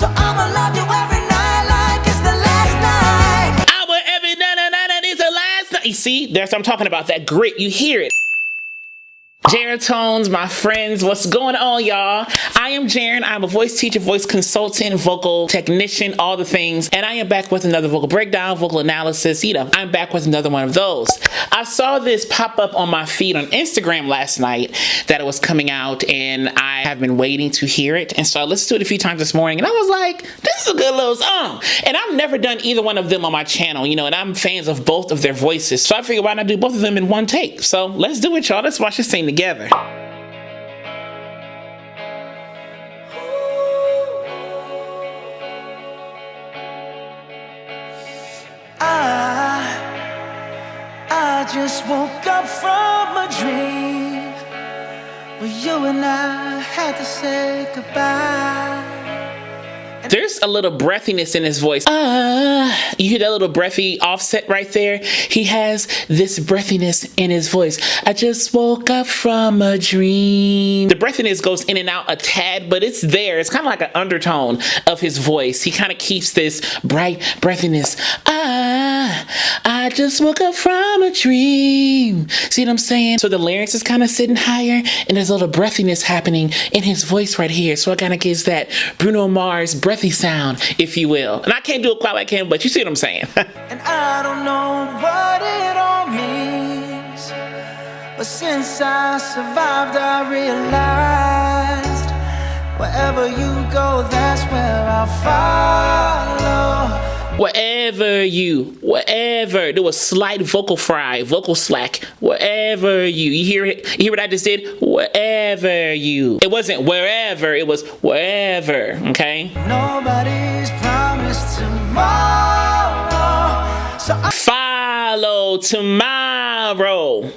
So I'ma love you every night like it's the last night. I will every night, it's the last night. You see, that's what I'm talking about, that grit. You hear it. Jaratones, my friends, what's going on, y'all? I am Jaren. I'm a voice teacher, voice consultant, vocal technician, all the things. And I am back with another vocal breakdown, vocal analysis. You know, I'm back with another one of those. I saw this pop up on my feed on Instagram last night that it was coming out, and I have been waiting to hear it. And so I listened to it a few times this morning, and I was like, this is a good little song. And I've never done either one of them on my channel, you know, and I'm fans of both of their voices. So I figured, why not do both of them in one take? So let's do it, y'all. Let's watch this thing together. I just woke up from a dream where you and I had to say goodbye. There's a little breathiness in his voice. You hear that little breathy offset right there? He has this breathiness in his voice. I just woke up from a dream. The breathiness goes in and out a tad, but it's there. It's kind of like an undertone of his voice. He kind of keeps this bright breathiness. I just woke up from a dream. See what I'm saying? So the larynx is kind of sitting higher, and there's a little breathiness happening in his voice right here. So it kind of gives that Bruno Mars breathy sound, if you will. And I can't do it quite like him, but you see what I'm saying. And I don't know what it all means, but since I survived, I realized wherever you go, that's where I'll follow. Wherever. There was slight vocal fry, vocal slack. Wherever you hear it? You hear what I just did? Wherever you. It wasn't wherever, it was wherever, okay? Nobody's promised tomorrow, so I follow tomorrow.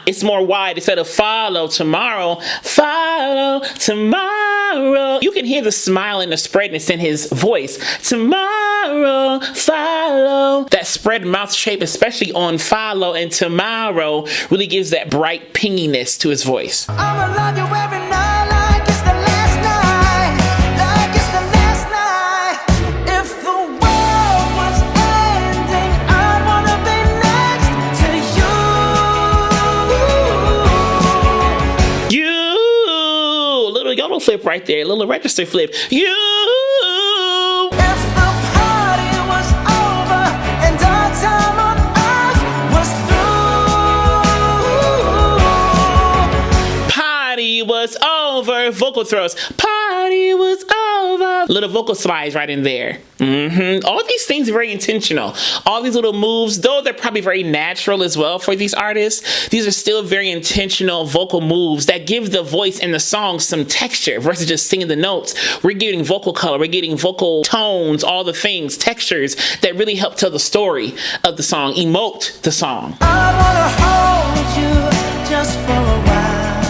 It's more wide instead of follow tomorrow. Follow tomorrow. You can hear the smile and the spreadness in his voice. Tomorrow, follow. That spread mouth shape, especially on follow and tomorrow, really gives that bright pinginess to his voice. I'ma love you every night like it's the last night, like it's the last night. If the world was ending, I'd wanna be next to you. You, little yodel flip right there, little register flip. You. If the party was over and our time on earth was through. Party was over. Vocal throws. Party was over. Little vocal slides right in there. All these things are very intentional. All these little moves, though they're probably very natural as well for these artists, these are still very intentional vocal moves that give the voice and the song some texture versus just singing the notes. We're getting vocal color, we're getting vocal tones, all the things, textures that really help tell the story of the song, emote the song. I wanna hold you just for a while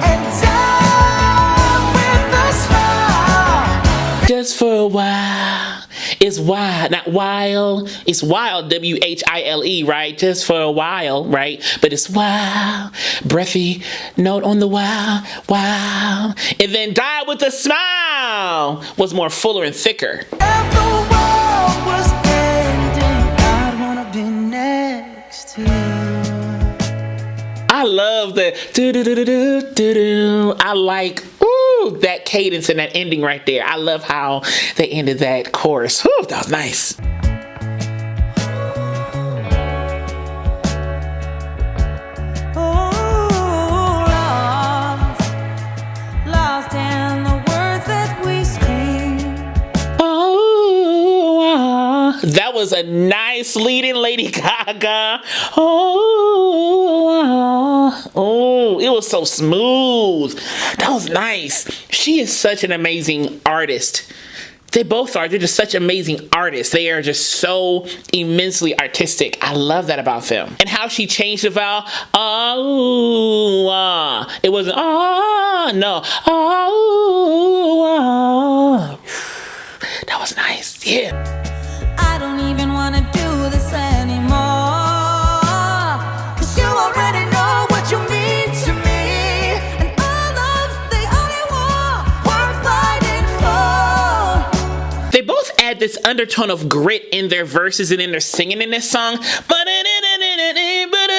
and die with a smile. Just for a while. It's wild, not wild. It's wild, W-H-I-L-E, right? Just for a while, right? But it's wild, breathy note on the wow, wow. And then die with a smile was more fuller and thicker. If the world was ending, I'd wanna be next to you. I love the do-do-do-do-do-do. I like, ooh, that cadence and that ending right there. I love how they ended that chorus. Ooh, that was nice. Lost in the words that we scream. Oh, that was a nice lead-in, Lady Gaga. Oh, it was so smooth. That was nice. She is such an amazing artist. They both are. They're just such amazing artists. They are just so immensely artistic. I love that about them. And how she changed the vowel. Oh, it wasn't, no. Oh, that was nice. Yeah. I don't even wanna do this anymore, 'cause you already know what you mean to me, and all love's the only war worth fighting for. add this undertone of grit in their verses and in their singing in this song. But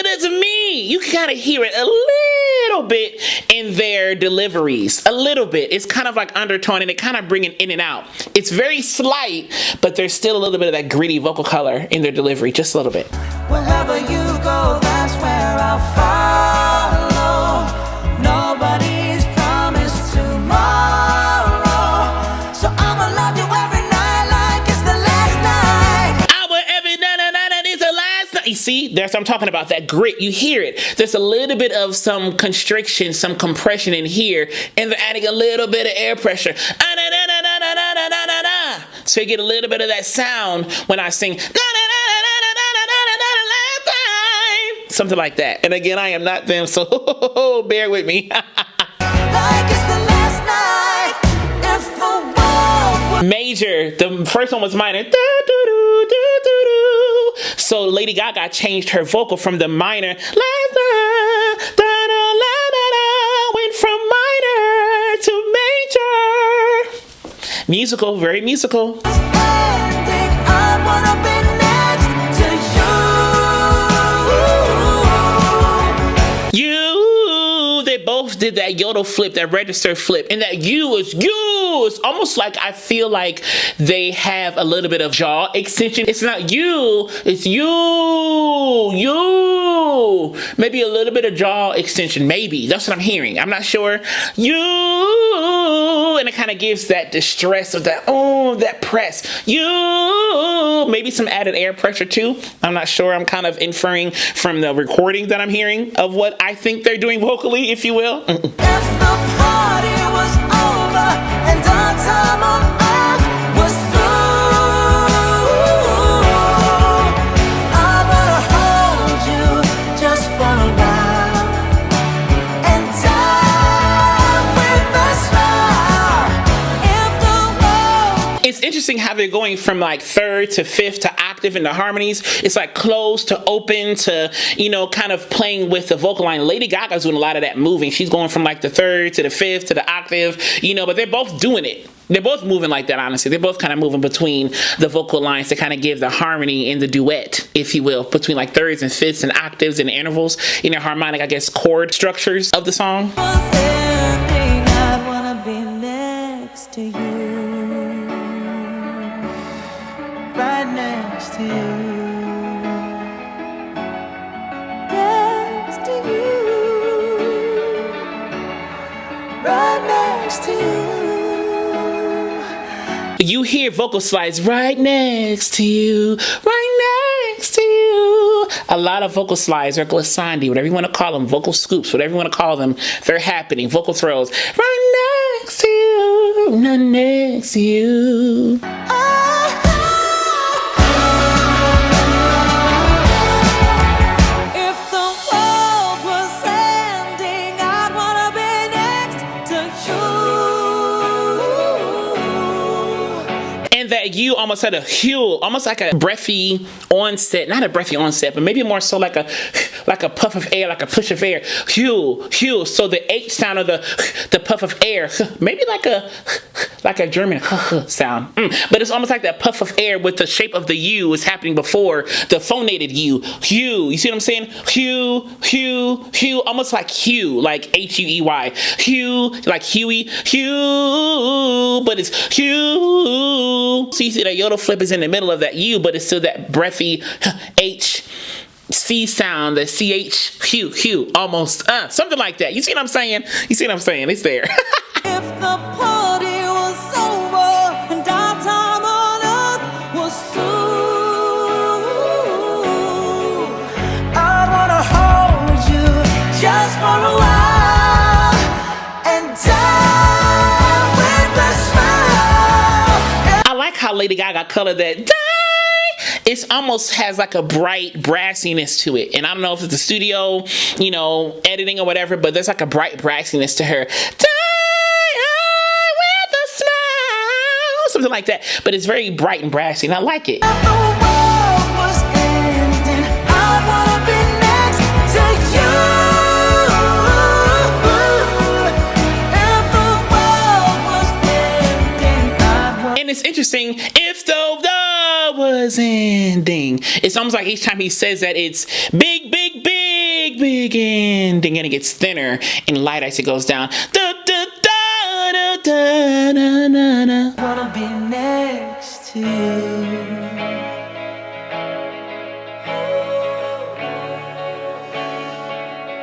it's me. You can kind of hear it a little bit in their deliveries. A little bit. It's kind of like undertone and it kind of bring it in and out. It's very slight, but there's still a little bit of that gritty vocal color in their delivery. Just a little bit. Wherever you go, that's where I'll follow. Nobody's promised tomorrow, so I'ma love you every night like it's the last night. I will every night it's the last night. You see, that's what I'm talking about, that grit. You hear it. There's a little bit of some constriction, some compression in here, and they're adding a little bit of air pressure. So you get a little bit of that sound when I sing. Something like that. And again, I am not them, so bear with me. Like it's the last night. If the world Major. The first one was minor. So Lady Gaga changed her vocal from the minor. Went from minor to major. Musical, very musical. was ending, I wanna be next to you. They both did that yodel flip, that register flip, and that you is you. It's almost like I feel like they have a little bit of jaw extension. It's not you, it's you. Maybe a little bit of jaw extension, maybe. That's what I'm hearing. I'm not sure. You, and it kind of gives that distress of that, oh, that press. You, maybe some added air pressure too. I'm not sure. I'm kind of inferring from the recording that I'm hearing of what I think they're doing vocally, if you will. If the party was over and our time on earth was through, I wanna hold you just for a while and die with a smile. If the world It's interesting how they're going from like third to fifth to octave in the harmonies. It's like closed to open to, you know, kind of playing with the vocal line. Lady Gaga's doing a lot of that moving. She's going from like the third to the fifth to the octave, you know, but they're both doing it. They're both moving like that, honestly. They're both kind of moving between the vocal lines to kind of give the harmony in the duet, if you will, between like thirds and fifths and octaves and intervals in their harmonic, I guess, chord structures of the song. was ending, I wanna be next to you, right next to you, next to you, right next to you. You hear vocal slides right next to you, right next to you. A lot of vocal slides or glissandi, whatever you want to call them, vocal scoops, whatever you want to call them, they're happening. Vocal throws right next to you, right next to you. If the world was ending, I'd wanna be next to you. And that you almost had a hue, almost like a breathy onset, not a breathy onset, but maybe more so like a puff of air, like a push of air. Hue. So the H sound of the puff of air, maybe like a German sound. But it's almost like that puff of air with the shape of the U is happening before the phonated U. Hue. You see what I'm saying? Hue. Almost like hue, like Huey. Hue, like Huey. Hue, but it's hue. So you see that yodel flip is in the middle of that U, but it's still that breathy H. C sound, the CH, hue, almost, something like that. You see what I'm saying? It's there. If the party was over and our time on earth was through, I wanna hold you just for a while and die with a smile. I like how Lady Gaga colored that. It almost has like a bright brassiness to it. And I don't know if it's the studio, you know, editing or whatever, but there's like a bright brassiness to her. Die with a smile. Something like that. But it's very bright and brassy, and I like it. If the world was ending, I wanna be next to you. If the world was ending, I wanna it's interesting. If the was ending, it's almost like each time he says that, it's big, big, big, big ending, and it gets thinner and light as it goes down. Da, da, da, da, da, da, da, da. Wanna be next to you.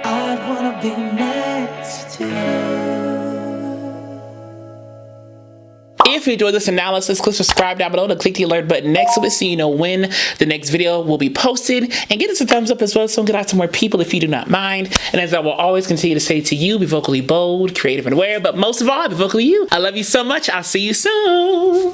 I wanna be next to you. If you enjoyed this analysis, click subscribe down below to click the alert button next to it so you know when the next video will be posted. And give us a thumbs up as well so we can get out to more people if you do not mind. And as I will always continue to say to you, be vocally bold, creative, and aware. But most of all, be vocally you. I love you so much. I'll see you soon.